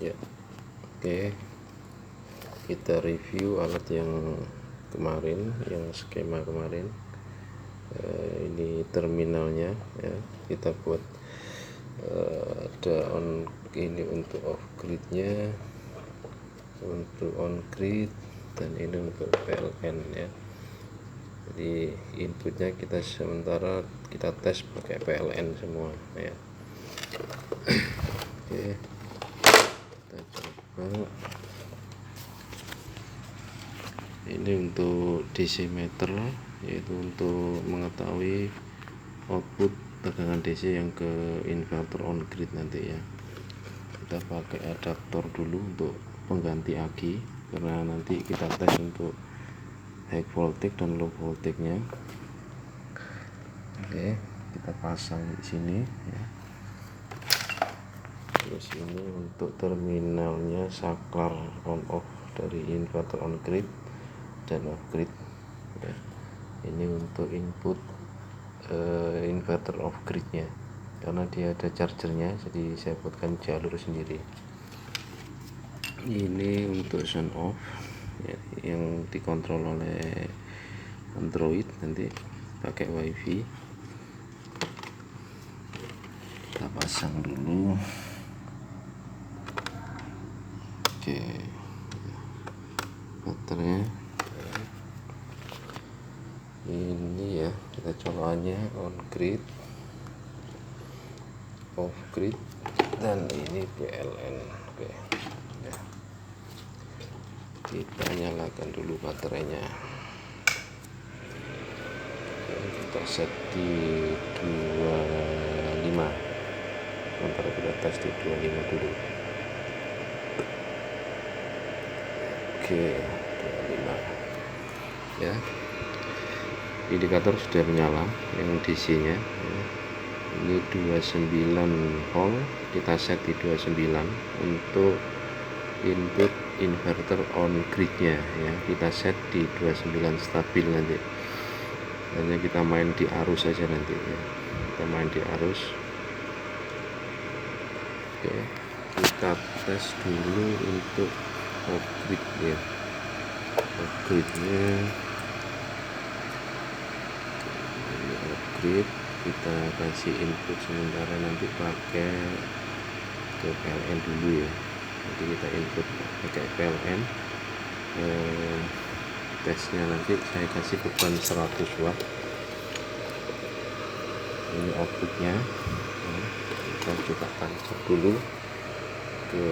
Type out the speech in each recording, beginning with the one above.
Ya, oke, kita review alat yang kemarin, yang skema kemarin. Ini terminalnya ya, kita buat ada ini untuk off gridnya, untuk on grid, dan ini untuk PLN ya. Jadi inputnya kita sementara kita tes pakai PLN semua ya. Oke, kita coba. Ini untuk DC meter, yaitu untuk mengetahui output tegangan DC yang ke inverter on grid nanti ya. Kita pakai adaptor dulu untuk pengganti aki, karena nanti kita tes untuk high voltage dan low voltage nya. Oke, kita pasang di sini ya. Terus ini untuk terminalnya saklar on off dari inverter on grid dan off grid ya. Ini untuk input inverter off gridnya, karena dia ada chargernya, jadi saya buatkan jalur sendiri. Ini untuk sound off ya, yang dikontrol oleh Android, nanti pakai wifi. Kita pasang dulu. Oke, baterainya ini ya, kita colokannya on grid, off grid, dan ini PLN. Oke ya, kita nyalakan dulu baterainya. Oke, kita set di 25. Sementara kita tes di 25 dulu. Oke, 25 ya. Indikator sudah menyala yang DC nya ya. Ini 29 volt, kita set di 29 untuk input inverter on gridnya ya. Kita set di 29 stabil nanti, hanya kita main di arus saja nanti ya. Kita main di arus. Oke, kita tes dulu untuk off grid ya. Off gridnya ini off grid, kita kasih input sementara nanti pakai ke PLN dulu ya. Jadi kita input pakai PLN. Tesnya nanti saya kasih beban 100 watt. Ini outputnya. Kita coba tancap dulu ke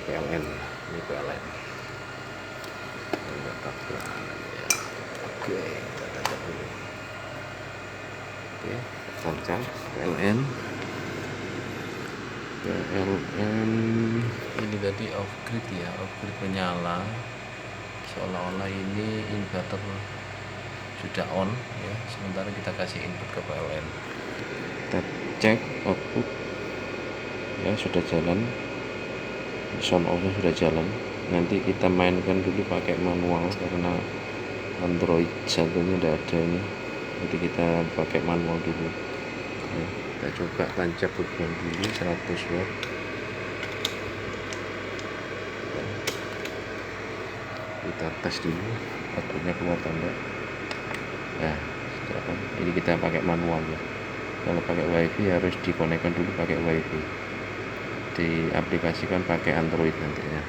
PLN. Ini PLN. Oke, kita tancap dulu. Oke, tancap PLN. Ini tadi off grid ya, off grid menyala, seolah-olah ini inverter sudah on ya, sementara kita kasih input ke PLN. Kita cek output ya, sudah jalan, sound off sudah jalan. Nanti kita mainkan dulu pakai manual karena Android satunya tidak ada ini, jadi kita pakai manual dulu ya. Kita coba tancap beban dulu 100 watt. Kita tes dulu outputnya keluar tanda. Nah, ini kita pakai manual ya. Kalau pakai wifi harus dikonekkan dulu pakai wifi, diaplikasikan pakai Android nantinya.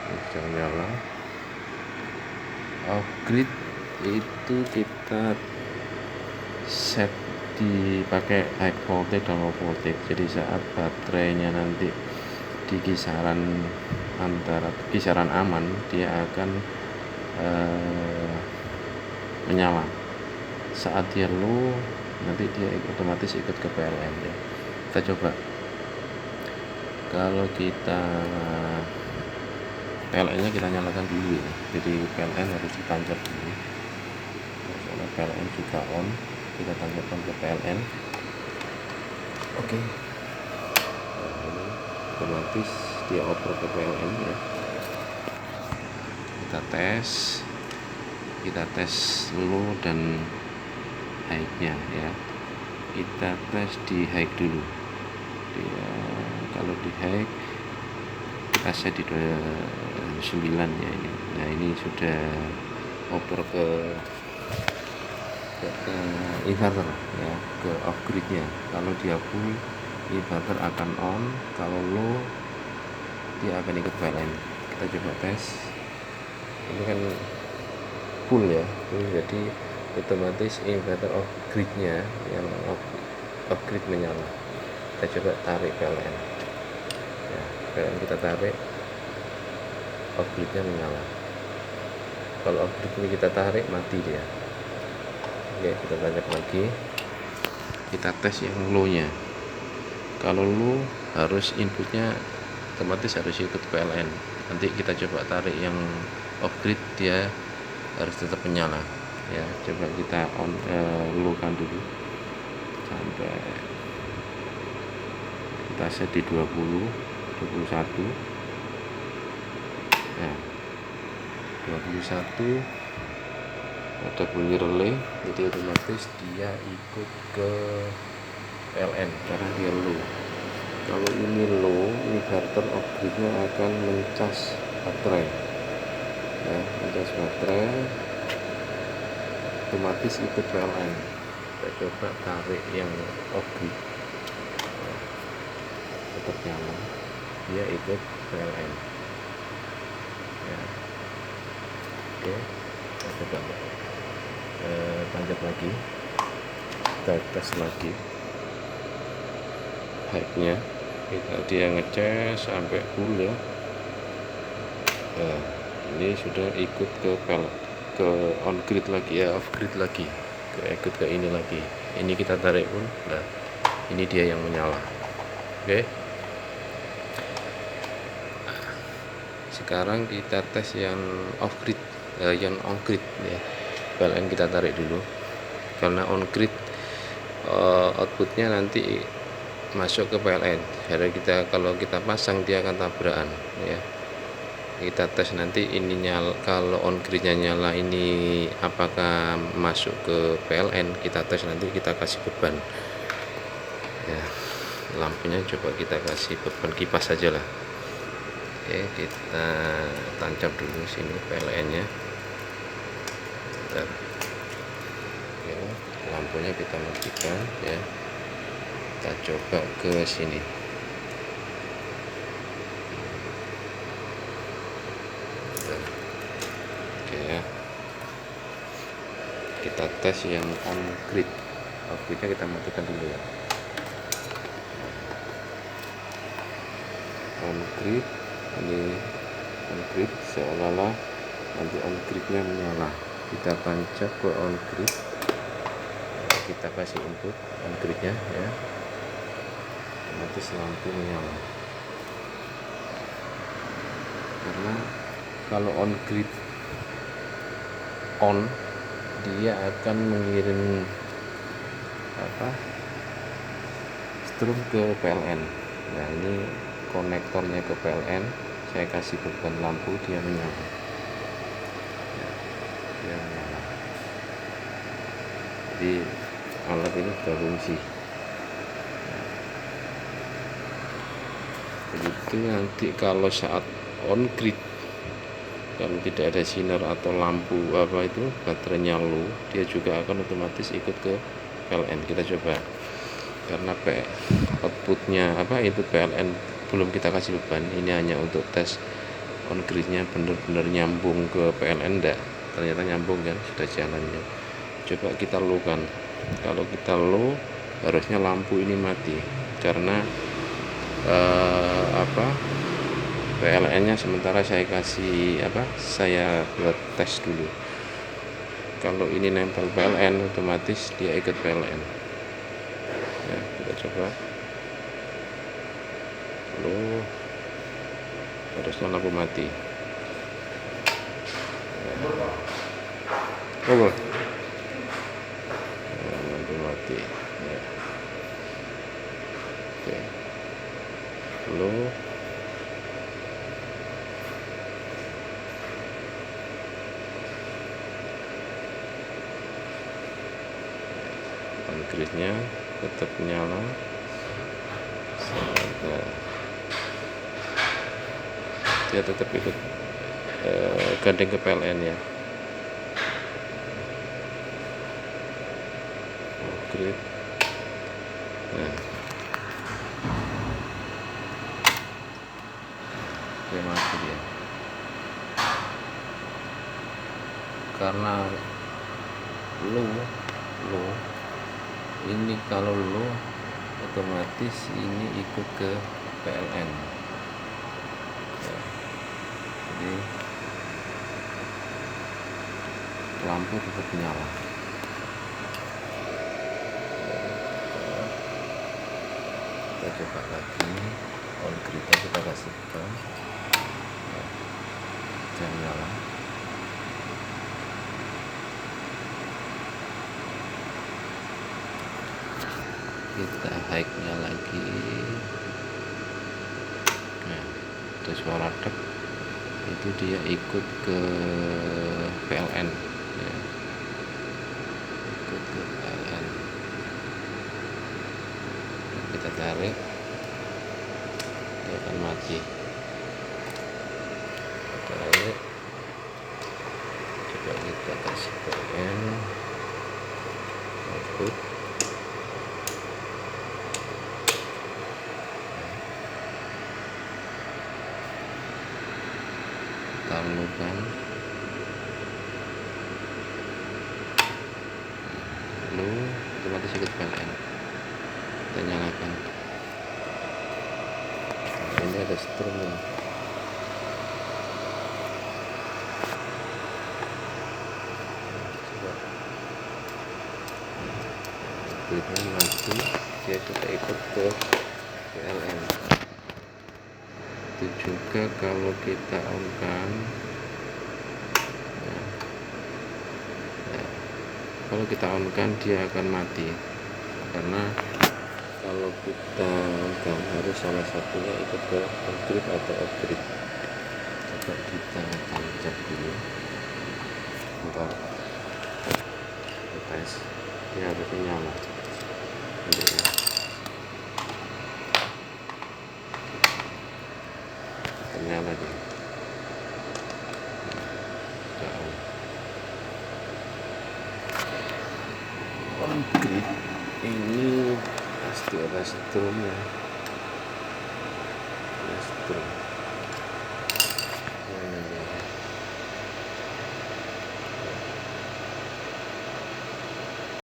Sudah nyala. Off grid itu kita set dipakai high voltage dan low voltage. Jadi saat baterainya nanti di kisaran antara kisaran aman, dia akan menyala. Saat dia low, nanti dia otomatis ikut ke PLN ya. Kita coba. Kalau kita PLN nya kita nyalakan dulu ya. Jadi PLN harus ditancap dulu. Soalnya PLN juga on, kita tancapkan ke PLN. Oke. Nah, ini otomatis dia over ke PLN ya. Kita tes low dan high nya ya. Kita tes di high dulu. Dia kalau di high AC di 29 ya ini. Nah ini sudah oper ke inverter ya, ke off gridnya. Kalau dia full, inverter akan on, kalau low dia akan ikut PLN. Kita coba tes. Ini kan full ya, full, jadi otomatis inverter off gridnya yang off grid menyala. Kita coba tarik PLN ya, PLN kita tarik, off gridnya menyala. Kalau off grid ini kita tarik, mati dia. Oke, kita tancap lagi, kita tes yang low nya. Kalau low harus inputnya otomatis harus ikut PLN. Nanti kita coba tarik yang off grid, dia harus tetap menyala ya. Coba kita on low kan dulu sampai kita set di 20, 21 ya, 21 ada bunyi relay, jadi otomatis dia ikut ke PLN karena dia low. Kalau ini low, inverter off gridnya akan mencas baterai ya, mencas baterai, otomatis ikut PLN. Kita coba tarik yang off grid ya, tetap nyala, dia ikut PLN ya. Oke, kita coba tancap lagi, kita tes lagi high-nya, dia ngecas sampai full ya. Nah, ini sudah ikut ke on grid lagi ya, off grid lagi, ikut ke ini lagi. Ini kita tarik pun, nah ini dia yang menyala. Oke, sekarang kita tes yang off grid, yang on grid ya. PLN kita tarik dulu, karena on grid outputnya nanti masuk ke PLN. Jadi kalau kita pasang dia akan tabrakan ya. Kita tes nanti ini nyala, kalau on gridnya nyala ini apakah masuk ke PLN. Kita tes nanti, kita kasih beban ya, lampunya coba kita kasih beban kipas saja lah. Oke, kita tancap dulu sini PLN nya. Oke, lampunya kita matikan ya, kita coba ke sini. Oke ya, kita tes yang on grid. Off gridnya kita matikan dulu ya. On grid, ini on grid, seolah-olah nanti on gridnya menyala. Kita tancap ke on grid, kita kasih input on gridnya ya, otomatis lampu menyala. Karena kalau on grid on, dia akan mengirim strum ke PLN. Nah ini konektornya ke PLN, saya kasih beban lampu, dia menyala ya, dia menyala. Jadi alat ini sudah fungsi. Begitu nanti kalau saat on grid, kalau tidak ada sinar atau lampu baterainya low, dia juga akan otomatis ikut ke PLN. Kita coba, karena outputnya input PLN belum kita kasih beban, ini hanya untuk tes on gridnya benar-benar nyambung ke PLN enggak. Ternyata nyambung kan, sudah jalannya. Coba kita low kan, kalau kita low harusnya lampu ini mati, karena PLN nya sementara saya kasih saya buat tes dulu. Kalau ini nempel PLN, otomatis dia ikut PLN ya. Kita coba low, harusnya lampu mati ya. Lampu mati ya. Oke, low, on gridnya tetap nyala. dia tetap ikut gandeng ke PLN ya. Upgrade. Nah, oke, mati dia karena low ini. Kalau low otomatis ini ikut ke PLN ya. Jadi lampu tetap nyala. Kita coba lagi on grid, kita kasih ke jam nyala. Kita high-nya lagi. Nah, ada suara dek, itu dia ikut ke PLN ya. Ikut ke PLN. Kita tarik, dia akan mati. Tarik, coba kita kasih PLN output. Taruhkan lalu otomatis ikut PLN. Kita nyalakan. Nah, ini ada strum ya. Coba gridnya mati, dia sudah ikut ke PLN. Itu juga kalau kita on kan kalau kita on kan dia akan mati, karena kalau kita on kan harus salah satunya ikut ke on grid atau off grid. Coba kita akan cek dulu, bentar, tes, ini harusnya nyala. Nyala dia. On grid ini pasti ada strum ya, strum.